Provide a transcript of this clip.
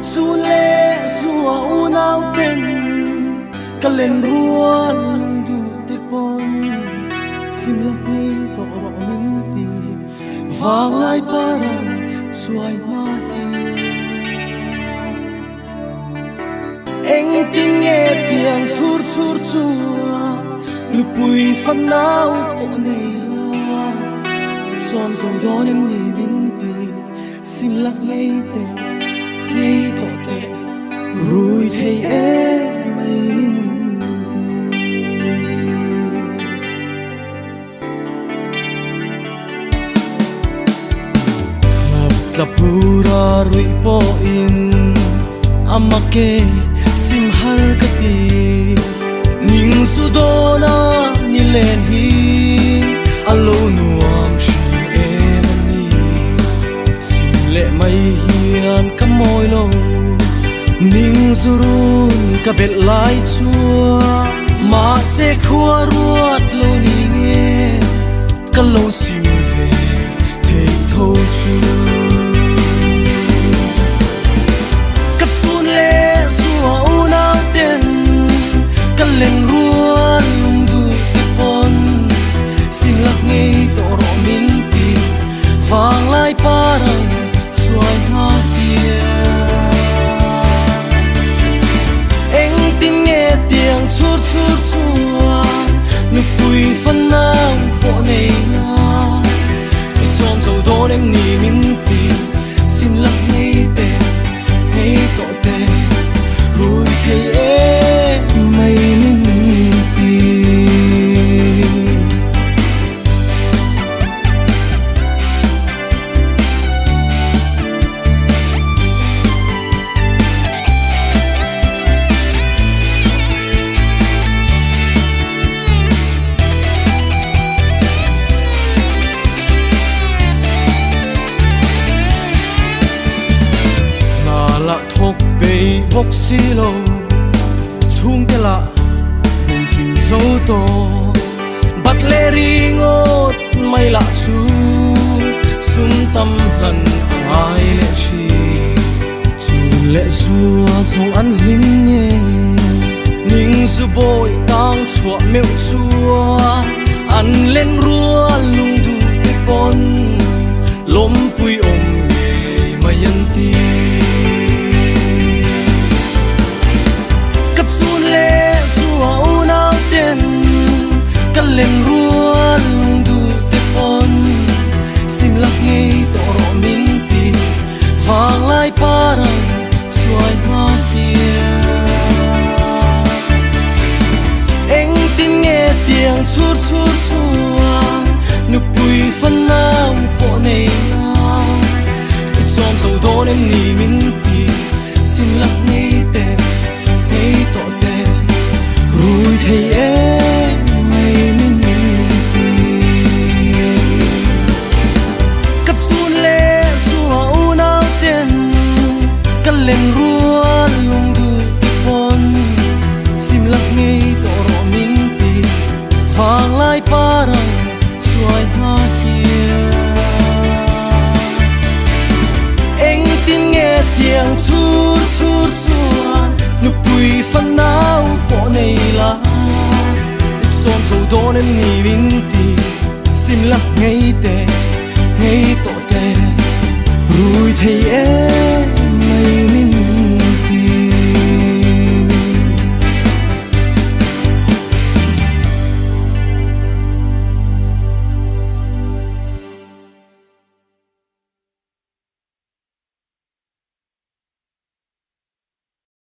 su lệ rùa u nao tên cả lên rùa lung du te pon sim lắc ngây to rõ min ti vang lại parang xuôi ma anh tin nghe tiếng sur sur chua nụ bụi phấn nao bộ này la son dầu đó em đi bên ti sim lắc ngây te ngay có thể rồi thấy em mây linh ngập dập pura rồi po in amake sim har kati ning su do na ni len hi alo nuam shi em ni sim lệ mây hiền cắm môi lâu ning zurun ka bet lai chua ma se khua ruột lo ni nghe ka lo sim về thei thâu chu ka chun le suwa u na ten ka len ruột lung du te pon sim lak ngei to ro min ti vang lai parang xuôi hoa kia anh tin nghe tiếng chút chút chua nụ bụi phân nang bộ này na tôi chọn dầu đó em nỉ min ti xin lắc ngay tè ngay tọ tè rồi thấy em mây min ti bốc xí lâu chung cái lạ bùng phình dấu to bắt lê ri ngốt mây lạ chú sum tâm lần ai lệ chi chun lệ xua dòng ăn linh nhẹ ninh su bội đang chua mèo chua ăn lên rua lung du te pon lom pui om ye mayanti lên rua lung du te pon sim lak ngei to ro min ti vang lai parang xuôi hoa kia anh tin nghe tiếng chút chút chua nụ bụi phân nang bộ này na tôi chọn dầu đó em nỉ min ti sim lak ngei to te rồi thấy em lên rua lung du te pon sim lak ngei to ro min ti vang lai parang xuôi hoa kia anh tin nghe tiếng chút chút chua nụ bụi phân nao bộ này là son dầu đó em nỉ min ti sim lak ngei to te rồi thấy em